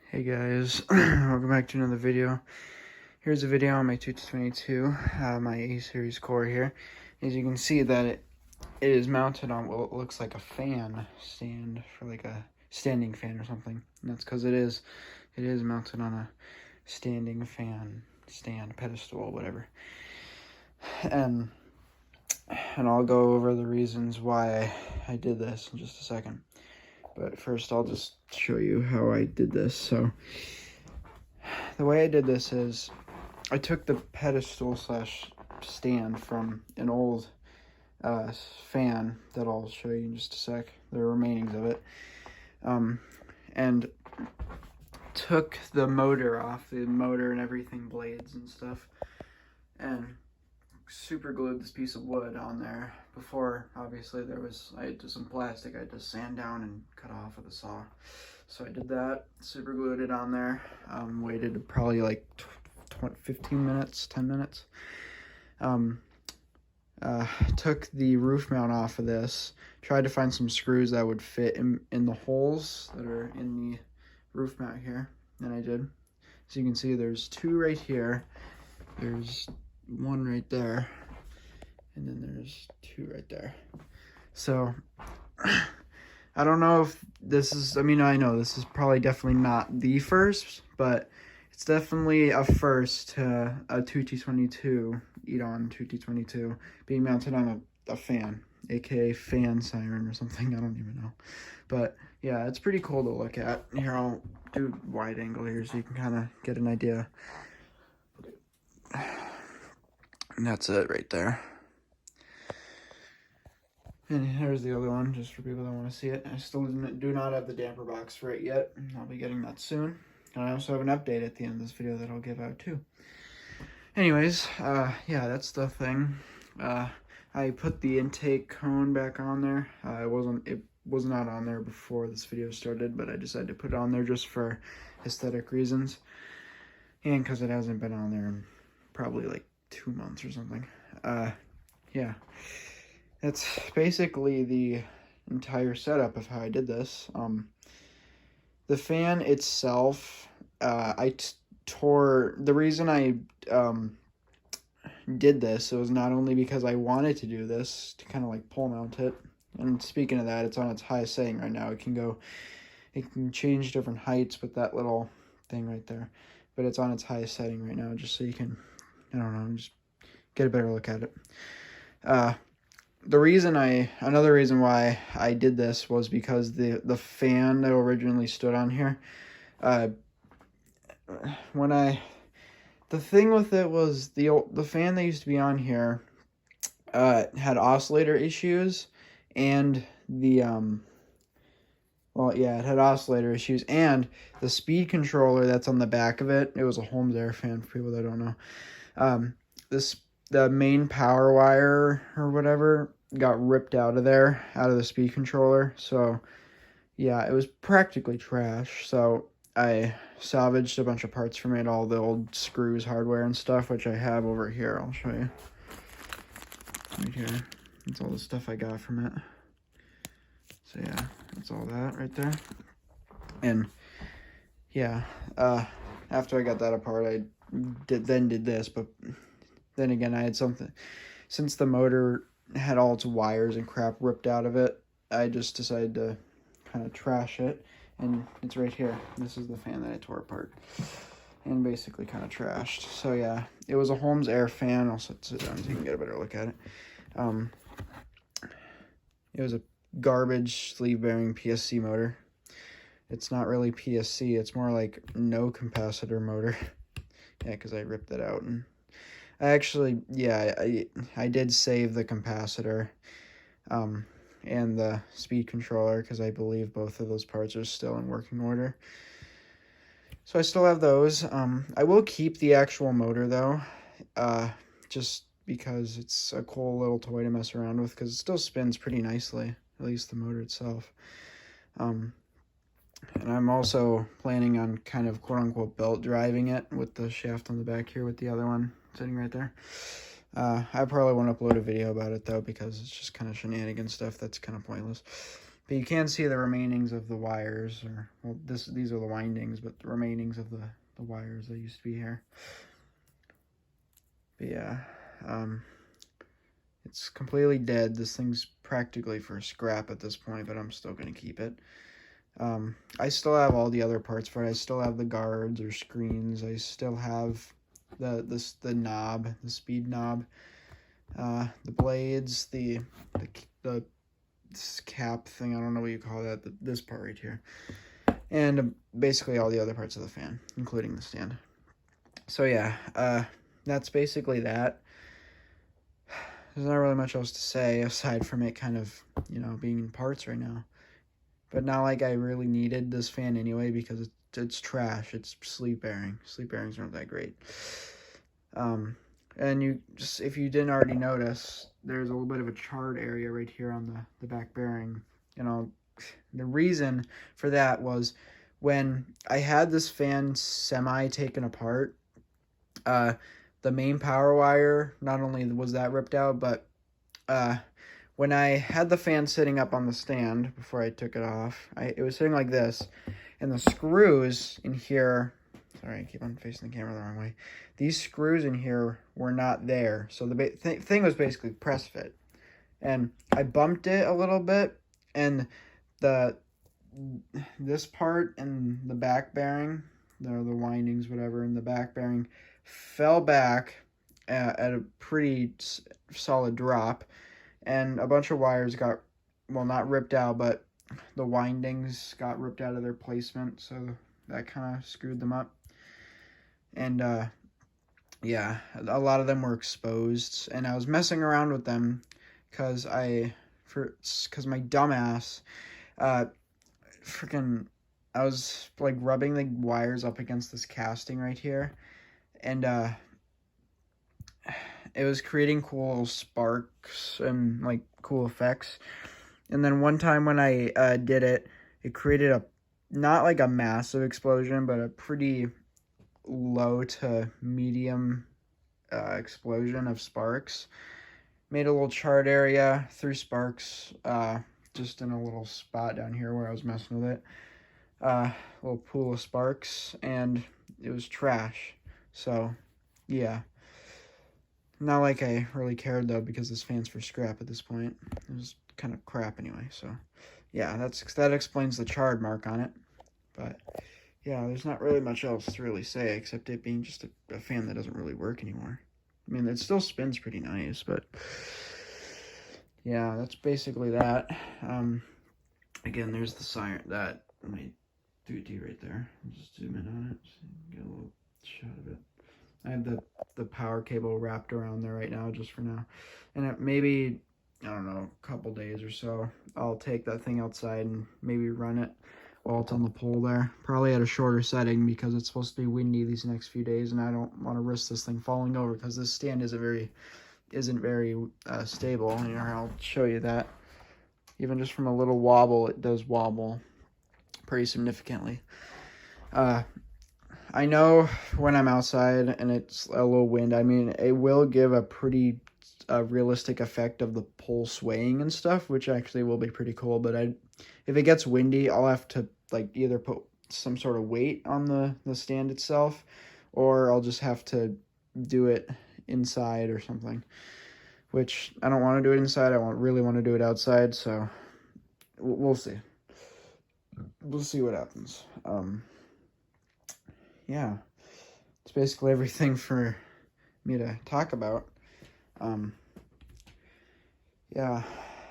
Hey guys, welcome back to another video. Here's a video on my 2222, my A-series core here. As you can see that it is mounted on what looks like a fan stand, for like a standing fan or something. And that's because it is mounted on a standing fan stand, pedestal, whatever. And I'll go over the reasons why I did this in just a second. But first I'll just show you how I did this. So the way I did this is I took the pedestal slash stand from an old fan that I'll show you in just a sec, the remainings of it, and took the motor off, the motor and everything, blades and stuff, and super glued this piece of wood on there. Before, obviously, I had just some plastic I had to sand down and cut off with a saw. So I did that, super glued it on there, waited probably like 15 minutes, 10 minutes. Took the roof mount off of this, tried to find some screws that would fit in the holes that are in the roof mount here, and I did. So you can see there's two right here, there's one right there, and then there's two right there. So I don't know if this is, I know this is probably definitely not the first, but it's definitely a first to a 2222, Edon 2222, being mounted on a fan, aka fan Siren or something, I don't even know. But yeah, it's pretty cool to look at. Here, I'll do wide angle here so you can kind of get an idea. And that's it right there. And here's the other one, just for people that want to see it. I still do not have the damper box for it yet. I'll be getting that soon. And I also have an update at the end of this video that I'll give out too. Anyways, yeah, that's the thing. I put the intake cone back on there. It was not on there before this video started, but I decided to put it on there just for aesthetic reasons. And because it hasn't been on there in probably like 2 months or something. Yeah. That's basically the entire setup of how I did this. The fan itself, the reason I did this, it was not only because I wanted to do this, to kind of like pole mount it, and speaking of that, it's on its highest setting right now. It can change different heights with that little thing right there, but it's on its highest setting right now, just so you can, I don't know, just get a better look at it. Another reason why I did this was because the fan that originally stood on here, the thing with it was the fan that used to be on here, had oscillator issues, and it had oscillator issues, and the speed controller that's on the back of it was a Holmes Air fan, for people that don't know. The main power wire or whatever got ripped out of the speed controller. So yeah, it was practically trash. So I salvaged a bunch of parts from it, all the old screws, hardware and stuff, which I have over here. I'll show you right here. That's all the stuff I got from it. So yeah, that's all that right there. And yeah, after I got that apart, I did this, but then again, I had something, since the motor had all its wires and crap ripped out of it, I just decided to kind of trash it, and it's right here. This is the fan that I tore apart and basically kind of trashed. So yeah, it was a Holmes Air fan. I'll sit down so you can get a better look at it. It was a garbage sleeve bearing PSC motor. It's not really PSC, it's more like no capacitor motor. Yeah, because I ripped it out, and I actually, yeah, I did save the capacitor and the speed controller, because I believe both of those parts are still in working order. So I still have those. I will keep the actual motor though, just because it's a cool little toy to mess around with, because it still spins pretty nicely, at least the motor itself. And I'm also planning on kind of quote-unquote belt driving it with the shaft on the back here with the other one sitting right there. I probably won't upload a video about it though, because it's just kind of shenanigan stuff that's kind of pointless. But you can see the remainings of the wires, or, well, these are the windings, but the remainings of the wires that used to be here. But yeah, it's completely dead. This thing's practically for scrap at this point, but I'm still going to keep it. I still have all the other parts for it. I still have the guards or screens. I still have the knob, the speed knob, the blades, the this cap thing. I don't know what you call that. This part right here, and basically all the other parts of the fan, including the stand. So yeah, that's basically that. There's not really much else to say aside from it kind of, you know, being in parts right now. But not like I really needed this fan anyway, because it's trash. It's sleep bearing. Sleep bearings aren't that great. And you just, if you didn't already notice, there's a little bit of a charred area right here on the back bearing. You know, the reason for that was when I had this fan semi taken apart, the main power wire, not only was that ripped out, but when I had the fan sitting up on the stand before I took it off, it was sitting like this, and the screws in here, sorry, I keep on facing the camera the wrong way, these screws in here were not there, so the thing was basically press fit, and I bumped it a little bit, and this part and the back bearing, the windings, whatever, in the back bearing fell back at a pretty solid drop, and a bunch of wires got, well, not ripped out, but the windings got ripped out of their placement, so that kind of screwed them up. And yeah, a lot of them were exposed, and I was messing around with them because my dumbass, I was like rubbing the wires up against this casting right here, and it was creating cool sparks and like cool effects. And then one time when I did it, it created not like a massive explosion, but a pretty low to medium explosion of sparks. Made a little charred area, 3 sparks, just in a little spot down here where I was messing with it. A little pool of sparks, and it was trash. So, yeah. Not like I really cared, though, because this fan's for scrap at this point. It was kind of crap anyway, so... yeah, that explains the charred mark on it. But, yeah, there's not really much else to really say, except it being just a fan that doesn't really work anymore. I mean, it still spins pretty nice, but... yeah, that's basically that. Again, there's the Siren, that... my 3D right there. I'll just zoom in on it, so you can get a little shot of it. I have the power cable wrapped around there right now, just for now. And maybe, I don't know, a couple days or so, I'll take that thing outside and maybe run it while it's on the pole there. Probably at a shorter setting, because it's supposed to be windy these next few days, and I don't want to risk this thing falling over, because this stand isn't very stable. Here, I'll show you that. Even just from a little wobble, it does wobble pretty significantly. I know when I'm outside and it's a little wind, I mean, it will give a pretty realistic effect of the pole swaying and stuff, which actually will be pretty cool. But if it gets windy, I'll have to like either put some sort of weight on the stand itself, or I'll just have to do it inside or something, which I don't want to do it inside. I really want to do it outside, so we'll see. We'll see what happens. Yeah, it's basically everything for me to talk about. Yeah,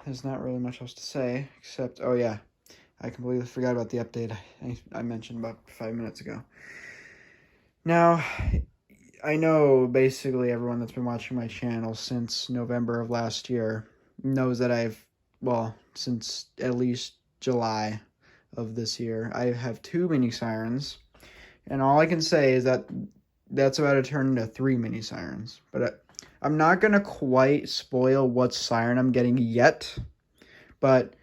there's not really much else to say, except, oh yeah, I completely forgot about the update I mentioned about 5 minutes ago. Now, I know basically everyone that's been watching my channel since November of last year knows that since at least July of this year, I have 2 mini Sirens. And all I can say is that that's about to turn into 3 mini Sirens. But I'm not going to quite spoil what Siren I'm getting yet. But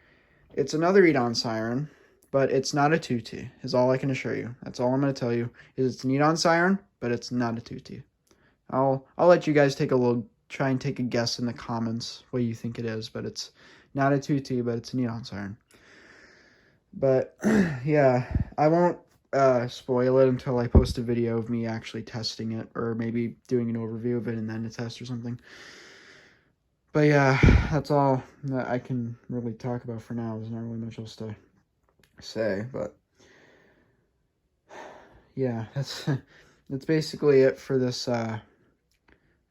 it's another Edon Siren. But it's not a 2T, is all I can assure you. That's all I'm going to tell you. Is it's an Edon Siren, but it's not a 2T. I'll let you guys try and take a guess in the comments what you think it is. But it's not a 2T, but it's an Edon Siren. But yeah, I won't spoil it until I post a video of me actually testing it, or maybe doing an overview of it and then a test or something. But yeah, that's all that I can really talk about for now. There's not really much else to say, but yeah, that's basically it for this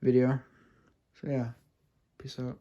video. So yeah, peace out.